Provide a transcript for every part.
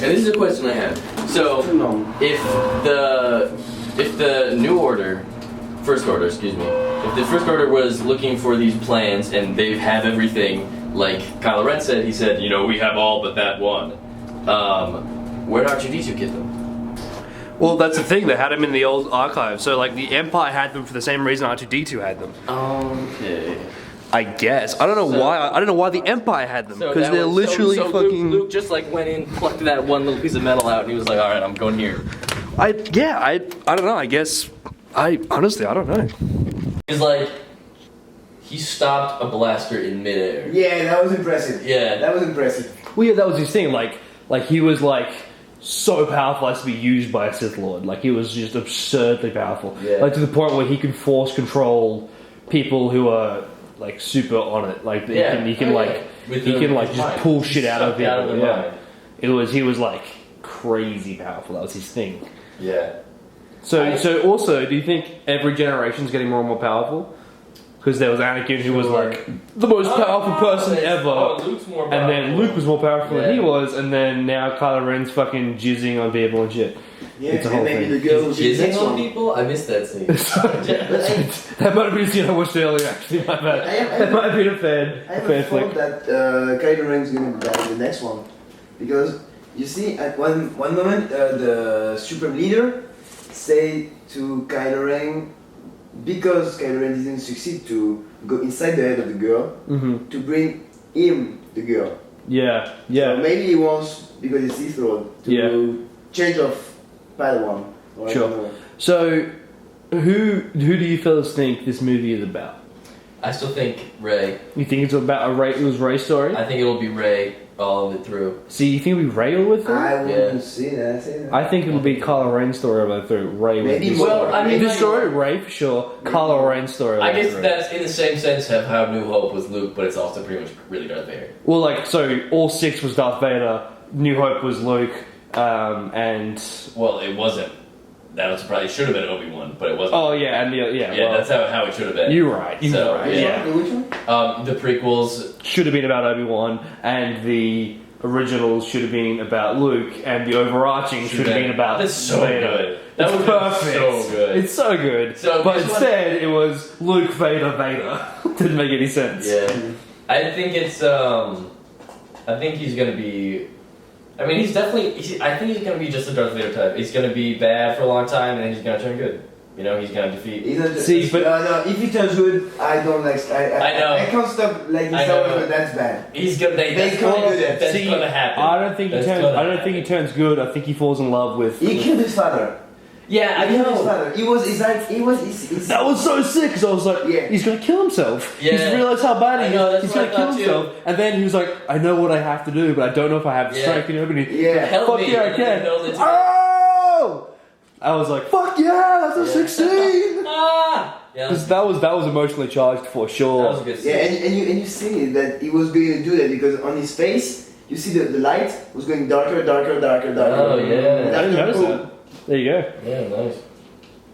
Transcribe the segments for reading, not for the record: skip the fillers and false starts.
And this is a question I have. So, if the New Order, First Order, excuse me, if the First Order was looking for these plans and they have everything, like Kylo Ren said, he said, you know, we have all but that one. Where'd R2-D2 get them? Well, that's the thing. They had them in the old archive. So, like, the Empire had them for the same reason R2-D2 had them. Okay. I guess. I don't know why. I don't know why the Empire had them because they're literally so fucking. Luke just like went in, plucked that one little piece of metal out, and he was like, "All right, I'm going here." I don't know. I guess. Honestly, I don't know. He's like, he stopped a blaster in midair. Yeah, that was impressive. Yeah, that was impressive. Well, yeah, that was his thing. Like he was like so powerful as to be used by a Sith Lord. Like he was just absurdly powerful. Yeah. Like to the point where he could force control people who are like super on it. Like he can just pull shit out of people. Yeah. He was like crazy powerful. That was his thing. Yeah. So also, do you think every generation's getting more and more powerful? Because there was Anakin who was like the most powerful person ever, Luke's more powerful. and then Luke was more powerful than he was, and then now Kylo Ren's fucking jizzing on people and shit. Yeah, it's a whole thing. The girl jizzing on people? I missed that scene. That might have been a scene I watched earlier, actually. My bad. That might have been a fan thought that Kylo Ren's gonna be back in the next one, because you see at one moment the Supreme Leader say to Kylo Ren, because Kylo Ren didn't succeed to go inside the head of the girl, to bring him the girl. Yeah. So maybe he wants, because it's Sith Lord, to change of Padawan. Sure. So, who do you fellas think this movie is about? I still think Rey. You think it's about it was Rey's story? I think it'll be Rey all of it through. See, you think it'll be Rey all the way through? I wouldn't see that. I think it'll be Kylo Ren's story all the way through. Rey maybe was more. I mean, this story, Rey for sure. Kylo Ren's story. I guess that's in the same sense of how New Hope was Luke, but it's also pretty much really Darth Vader. Well, like, so all 6 was Darth Vader, New Hope was Luke, and... Well, it wasn't. That was probably should have been Obi-Wan, but it wasn't. Oh, yeah, and that's how it should have been. You're right, Which one? The prequels should have been about Obi-Wan, and the originals should have been about Luke, and the overarching should have been about That's so Vader. good. That It's was perfect. so good. It's so good. But instead, it was Luke, Vader. Didn't make any sense. Yeah. I think it's, I think he's gonna be... I mean, he's definitely... I think he's gonna be just a Darth Vader type. He's gonna be bad for a long time, and then he's gonna turn good. You know, he's gonna defeat... No, if he turns good, I don't like... I know. I can't stop liking Star Wars, but that's bad. He's gonna... That's gonna happen. I don't think he turns good. I think he falls in love with... He killed his father. Yeah, I know. His father. That was so sick, because I was like, he's gonna kill himself. Yeah. He's realised how bad he is. He's gonna kill himself. Too. And then he was like, I know what I have to do, but I don't know if I have the strength. You know, Help me. I can. Oh! I was like, fuck yeah, that's a 16! Because that was emotionally charged for sure. That was a good scene. Yeah, and you see that he was going to do that because on his face, you see the light was going darker. Oh, yeah. I didn't notice that. There you go. Yeah, nice.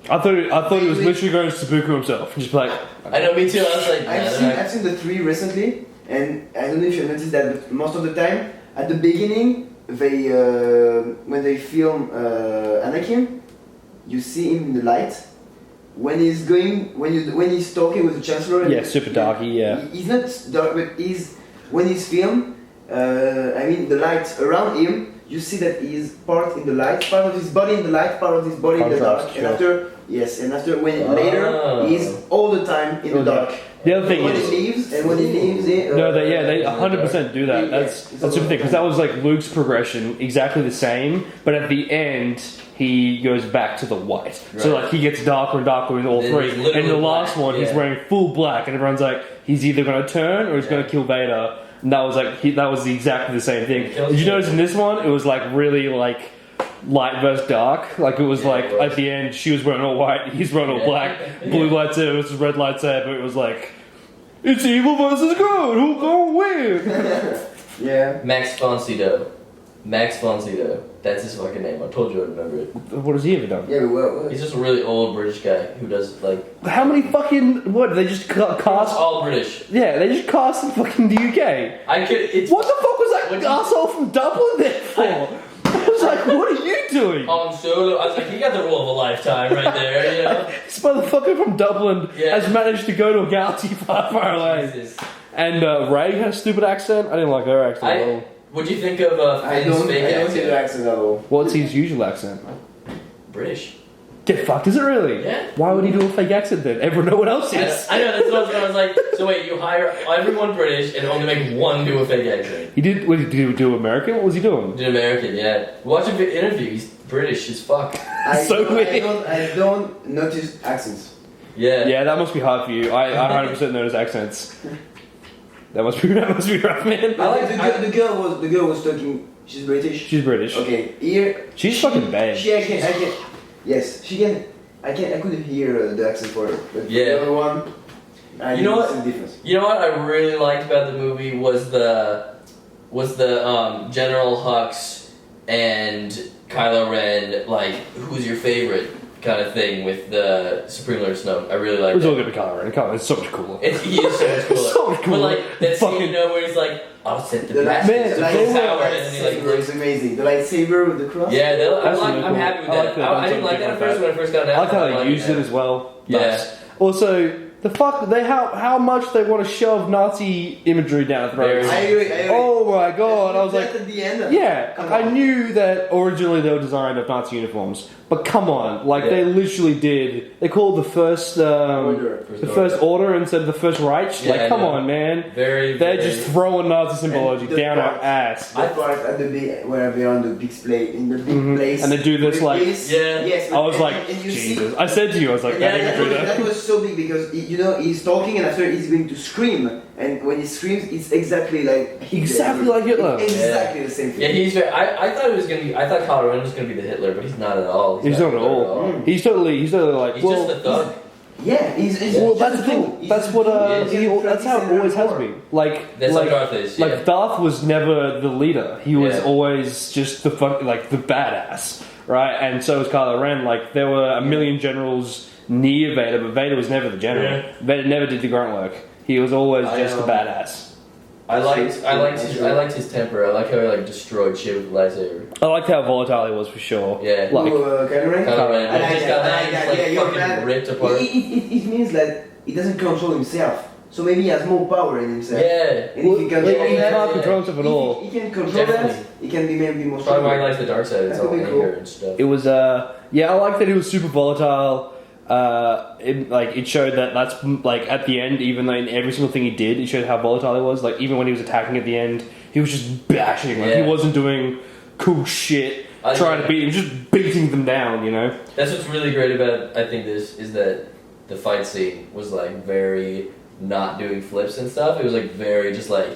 I thought he was literally going to Seppuku himself. Just like... I know, me too. I was like... I've seen the 3 recently, and I don't know if you noticed that, but most of the time, at the beginning, they when they film Anakin, you see him in the light. When he's talking with the Chancellor, super darky. He's not dark, but when he's filmed. The light around him. You see that he is part in the light, part of his body in the light, part of his body in the dark. Sure. Later later he's all the time in the dark. The other thing when is he leaves, they 100% do that. That's the thing, because that was like Luke's progression, exactly the same, but at the end he goes back to the white. Right. So like he gets darker and darker in all 3. And the last one, he's wearing full black, and everyone's like, he's either going to turn or he's going to kill Vader. And that was like that was exactly the same thing. Did you notice in this one it was like really like light versus dark? Like it was at the end she was wearing all white, he's wearing all black, blue lightsaber versus red lightsaber. It was like it's evil versus good. Who's gonna win? Yeah. Max von Sydow. That's his fucking name. I told you I'd remember it. What has he ever done? Yeah, but what? He's just a really old British guy who does like... How many fucking... What? They just cast... all British. Yeah, they just cast in fucking the UK. What the fuck was that asshole from Dublin there for? Solo. I was like, he got the role of a lifetime right there, you know? This motherfucker from Dublin has managed to go to a galaxy far, far away. Jesus. And Ray had a stupid accent. I didn't like her accent at all. What'd you think of Finn's fake I don't see the accent? accent at all. What's his usual accent? British. Get fucked, is it really? Yeah. Why would he do a fake accent then? No one else is. I know, that's what I was like, so wait, you hire everyone British and only make one do a fake accent. He did, what did he do American? What was he doing? Did American, yeah. Watch an interview, he's British as fuck. I weird. don't notice accents. Yeah. Yeah, that must be hard for you. I 100% notice accents. That must be rough, man. I like the girl was talking. She's British. She's British. Okay, here. She's fucking bad. I can. Yes, she can. I couldn't hear the accent for her. But Yeah. the other one. You know what? The difference. You know what I really liked about the movie was the General Hux and Kylo Ren, like, who's your favorite kind of thing with the Supreme Lord Snoke. I really It liked was it. all good to Kylo Ren. Kylo Ren's so much cooler. He is so much cooler. So much cooler. But like that Fucking- scene, you know, where he's like, "I'll set the The blast man, to the full lightsaber power," and then he like lightsaber is amazing. The lightsaber with the cross. Yeah, That's really I'm cool. happy with I that. like that. I didn't like that at first when I first got it I out. like how they liked used it as well. Yeah. Nice. Also, the fuck how much they want to shove Nazi imagery down our throats. I agree. Oh my god! I was That's like, at the end. yeah, Come I on. knew that originally they were designed of Nazi uniforms, but come on, like they literally did. They called the first first order instead of the first Reich. Yeah, like, come I know. on, man. Very. They're just throwing Nazi symbology And the down our part- ass. The part at the big, where they're on the big play in the big place. And they do this, with like- this. Yeah. Yes. I was and- like, and you Jesus. See, I said to you, I was like, yeah, that imagery that there. was so big because you know he's talking and after he's going to scream and when he screams it's exactly like Hitler. Exactly like Hitler. Exactly the same thing. Yeah, he's very. I thought it was gonna be. I thought Kylo Ren was gonna be the Hitler, but he's not at all. He's not at Hitler all. He's totally like, He's well, just a thug. Yeah, he's well, just that's the a thing. fool. He's That's just what a fool. that's how it always has been. Like That's like, how Darth is. Yeah. like Darth was never the leader. He was Yeah. always just the the badass, right? And so was Kylo Ren. Like there were a million generals near Vader, but Vader was never the general. Yeah. Vader never did the grunt work. He was always I just the know. badass. I liked his temper. I like how he like destroyed shit with the lightsaber. I liked how volatile he was for sure. Yeah. Like Kylo Ren? Kylo Ren. I like Just that, got I that, like just, that. like, Yeah, you're fucking right. ripped apart. It means that he doesn't control himself. So maybe he has more power in himself. Yeah. And if he can He control that, can't control himself at all. He can control Definitely. that. He can be maybe more Probably why he stronger. likes the dark side. It's That all would be anger cool. and stuff. It was yeah, I like that he was super volatile. It showed that's like at the end, even though in every single thing he did, it showed how volatile he was. Like even when he was attacking at the end, he was just bashing. Like he Yeah. wasn't doing cool shit, trying to beat him, just beating them down. You know. That's what's really great about I think this is that the fight scene was like very not doing flips and stuff. It was like very just like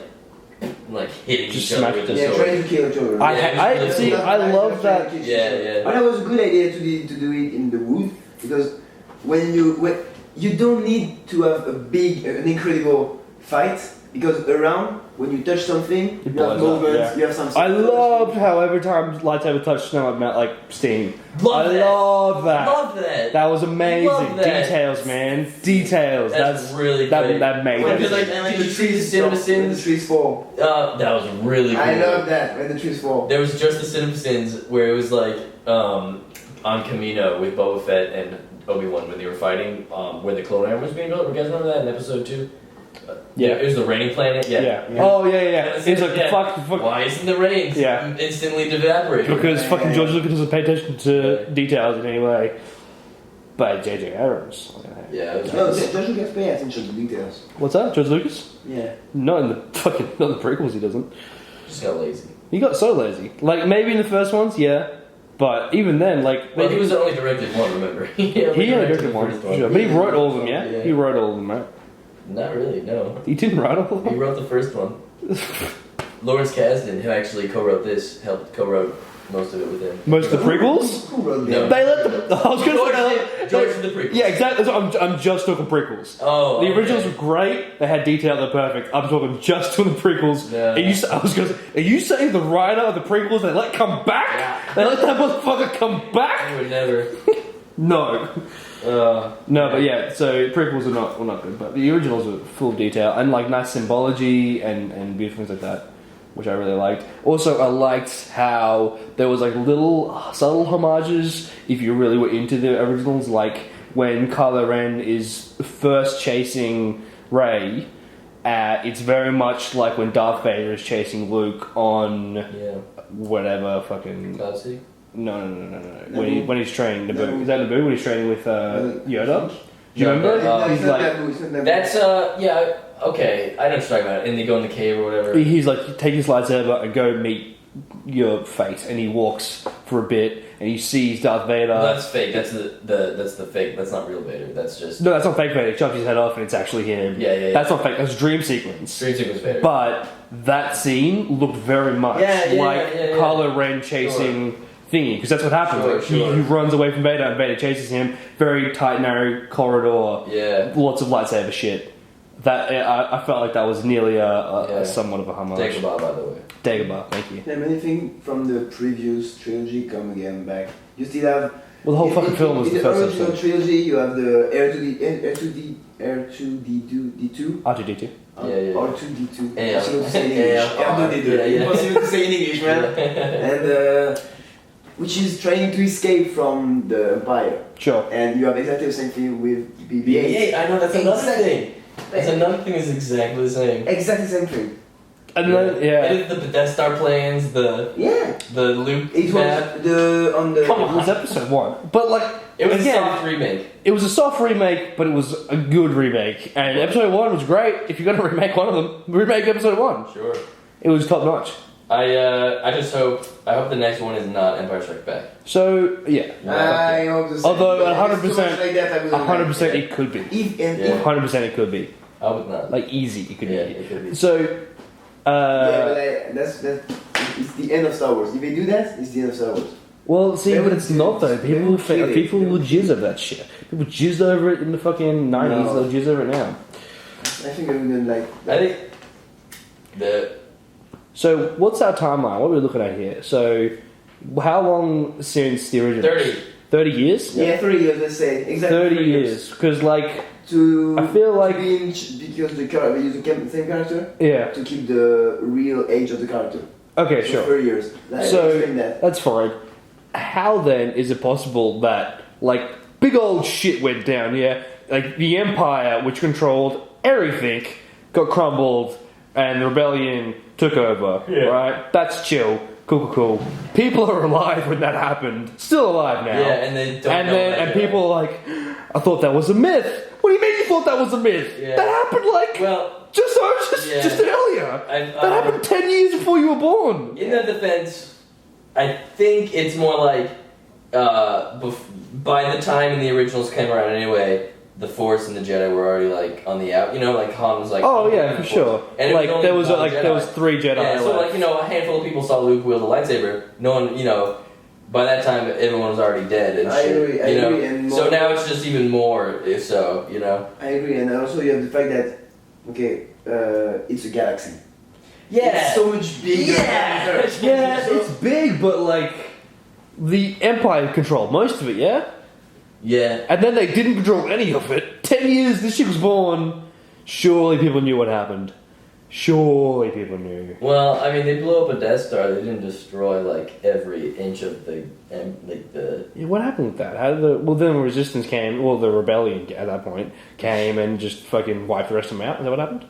hitting Just each other with the Yeah, sword. trying to kill each other. I see. I love that. Yeah. But that was a good idea to do it in the wood because when you don't need to have an incredible fight because around when you touch something you blows have up, movement, yeah. you have some. I loved how every time lightsaber touched snow, it meant like steam. Love I that. love that. Love that. That was amazing. Love that. Details, man. Details. That's really that great. that made When it. the, like, did you see the Cinema When the Sins? trees fall. That was really cool. I love that when the trees fall. There was just the Cinema Sins where it was like on Kamino with Boba Fett and Obi-Wan when they were fighting when the clone armor was being built. You guys remember that in episode 2? Yeah. It was the raining planet. Yeah. Yeah. Oh yeah. It's like Yeah. fuck. Why isn't the rain Yeah. instantly evaporating? Because Yeah, fucking yeah, George yeah. Lucas doesn't pay attention to details in any way. But J.J. Abrams. Yeah. It was No, nice. George Lucas pay attention to details. What's that? George Lucas? Yeah. Not in the not in the prequels. He doesn't. Just got lazy. He got so lazy. Like maybe in the first ones, yeah. But even then, like Well, he was the only directed one. Remember? he only he only directed directed the one, first for sure. But he wrote all of them, yeah. Yeah. He wrote all of them, right? Not really. No. He didn't write all of He them. wrote the first one. Lawrence Kasdan, who actually co-wrote this, helped co-wrote most of it with him. Most of the prequels. Who wrote No. them? They let them. I was gonna say. George did the prequels. Yeah, exactly. So I'm just talking prequels. Oh. The originals okay. were great. They had detail. They're perfect. I'm talking just on the prequels. Yeah. I was gonna say, are you saying the writer of the prequels they let come back? Yeah. They let that motherfucker come back? I would never. No. No, but yeah. So prequels were not good, but the originals were full of detail and like nice symbology and beautiful things like that. which I really liked. Also, I liked how there was like little subtle homages if you really were into the originals, like when Kylo Ren is first chasing Rey. It's very much like when Darth Vader is chasing Luke on whatever fucking. Classic. No. When he's training Naboo. Is that Naboo when he's training with Yoda? Do you remember? He's like, That's okay. I know what you're talking about. And they go in the cave or whatever. He's like, take his lightsaber and go meet your fate, and he walks for a bit, and he sees Darth Vader. Well, that's fake. That's the fake. That's not real Vader. That's just No, that's not fake Vader. He chops his head off, and it's actually him. Yeah. That's not fake. That's a dream sequence. Dream sequence Vader. But that scene looked very much like Kylo Ren chasing Thingy, because that's what happens. He runs away from Vader, and Vader chases him. Very tight, narrow corridor. Yeah. Lots of lightsaber shit. That I felt like that was nearly a somewhat of a homage. Dagobah, by the way. Dagobah, thank you. Yeah, many things from the previous trilogy come again back. You still have. Well, the whole fucking film was the first original episode. trilogy. You have the R2D2. R2D2. R2D2. Yeah. Impossible to say in English. R2D2. Impossible to say in English, man. And which is trying to escape from the Empire. Sure. And you have exactly the same thing with BB-8. BB-8. I know that's another thing. That's another thing is exactly the same. Exactly the same thing. And then, It is the Death Star planes, the Luke It map. was on the. Come it was episode 1. But like, It was again, a soft remake. it was a soft remake, but it was a good remake. And episode 1 was great. If you're going to remake one of them, remake episode 1. Sure. It was top notch. I just hope the next one is not Empire Strikes Back. So, yeah. I hope the same. Although, If it's too 100%, much like that, I wouldn't 100% like it. it could be. If 100% it could be. I would not. Like, easy, it could be. It could be. So, that's it's the end of Star Wars. If they do that, it's the end of Star Wars. well, see, They but would it's do not it. though. They People would kill it. people will jizz over that shit. People jizzed over it in the fucking 90s. No. They'll jizz over it now. I think I wouldn't like. I think the So, what's our timeline? What are we looking at here? So, how long since the original? 30. 30 years? Yeah, 3 years. Let's say exactly 30 3 years. Because, like, To I feel like- to be because the character we use the same character yeah. to keep the real age of the character. Okay, So sure. 3 years. So- explain that. That's fine. How then is it possible that, like, big old shit went down, yeah? Like, the Empire, which controlled everything, got crumbled, and the rebellion took over, right? That's chill. Cool. People are alive when that happened. Still alive now. Yeah, and they don't know that and guy. people are like, I thought that was a myth. What do you mean you thought that was a myth? Yeah. That happened like Well, just yeah. just earlier. I- That happened 10 years before you were born. in their defense, I think it's more like by the time the originals came around anyway, the Force and the Jedi were already like on the out. You know, like Han was like, Oh I'm yeah, the for Force. sure. And it Like only there was one like Jedi. there was 3 Jedi. Yeah, so left. like a handful of people saw Luke wield a lightsaber. No one, by that time everyone was already dead and I shit. agree, I agree, and So more- now it's just even more. If so, I agree, and also you have the fact that it's a galaxy. Yeah. It's so much bigger. Yeah. Yeah, it's big, but like the Empire controlled most of it, yeah? Yeah. And then they didn't control any of it. 10 years this shit was born. Surely people knew what happened. Surely people knew. Well, I mean, they blew up a Death Star. They didn't destroy like every inch of the. Yeah, what happened with that? How did then the Resistance came, well, the Rebellion at that point came and just fucking wiped the rest of them out. Is that what happened?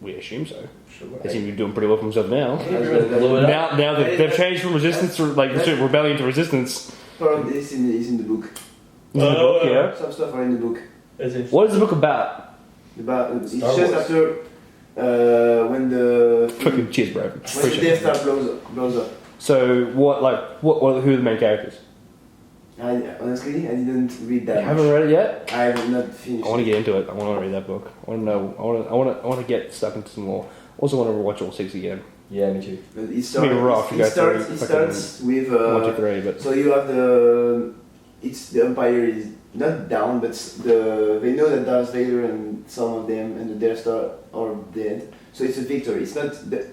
We assume so. Sure. They seem to be doing pretty well for themselves now. Blew it up. Now they've changed from Resistance to like Rebellion to Resistance. Part of this is in the book. In the book, yeah. Some stuff are in the book. What is the book about? It's Star just Wars. after when the Fucking cheers, bro. when the Appreciate Death it. Star blows up. So what who are the main characters? Honestly, I didn't read that. You haven't read it yet? I have not finished. I want to get into it. I want to read that book. I want to know. I want to get stuck into some more. Also want to watch all 6 again. Yeah, me too. But it It's gonna be rough. You It go through starts. It fucking starts with 1, 2, 3, but So you have the Empire is not down, but they know that Darth Vader and some of them and the Death Star are dead. So it's a victory. It's not that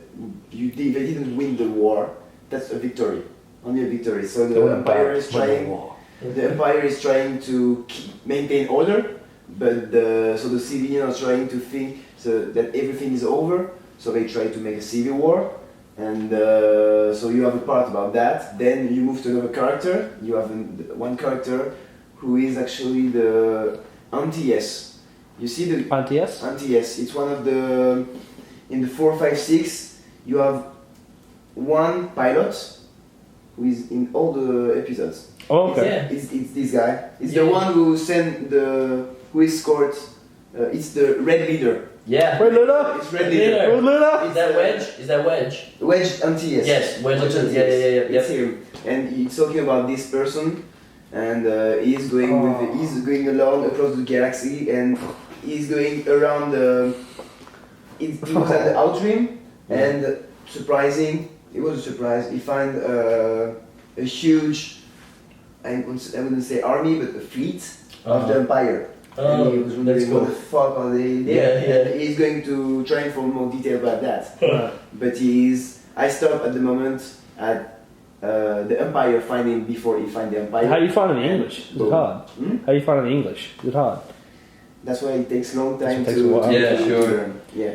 they didn't win the war. That's a victory, only a victory. So the Empire is trying. The Empire is trying to maintain order, but the civilians are trying to think so that everything is over. So they try to make a civil war. and so you have a part about that. Then you move to another character. You have one character who is actually the anti-S. You see the Anti-S? anti-S. It's one of the in the 4, 5, 6. You have one pilot who is in all the episodes. Oh, okay. Yeah. It's this guy. It's Yeah. the one who sent who escorts. It's the red leader. Yeah. Red leader? It's red Red leader. leader. Red leader? Is that Wedge? Is that Wedge? Wedge anti-S. Yes, Wedge Wedge anti-S. Yeah. It's him, and he's talking about this person, and he's going along across the galaxy, and he's going around. He was at the Outrim, and surprising, it was a surprise. He found a huge, I wouldn't say army, but a fleet of the Empire. And he was Oh, wondering that's what cool. the fuck are they doing? Yeah. And he's going to try and find more detail about that. But I stop at the moment at the Empire finding before he find the Empire. How do you find it in English? Is it hard? Hmm? How do you find it in English? Is it hard? That's why it takes a long time It takes to a while. Yeah, to sure. learn. Yeah.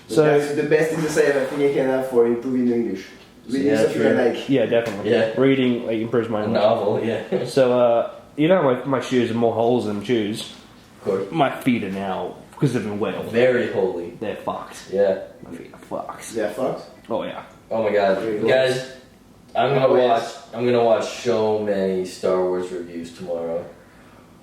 But So- that's the best exercise I think I can have for improving English. Reading Yeah, something I true. like. Yeah, definitely. Yeah. Reading like improves my A English. novel, yeah. So, you know, my shoes have more holes than shoes. Of course. My feet are now, because they've been wet, Very holy. they're fucked. Yeah. My feet are fucked. Yeah, fucked. Oh, yeah. Oh my god. Very cool. Guys, I'm Oh, gonna yes. watch so many Star Wars reviews tomorrow.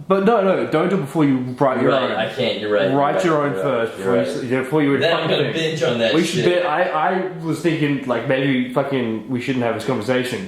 But no, don't do it before you write your Right, own. I can't, you're right. Write your own you're first right, you're before you Then I'm fucking gonna think. binge on that We shit. should. I was thinking like maybe fucking we shouldn't have this conversation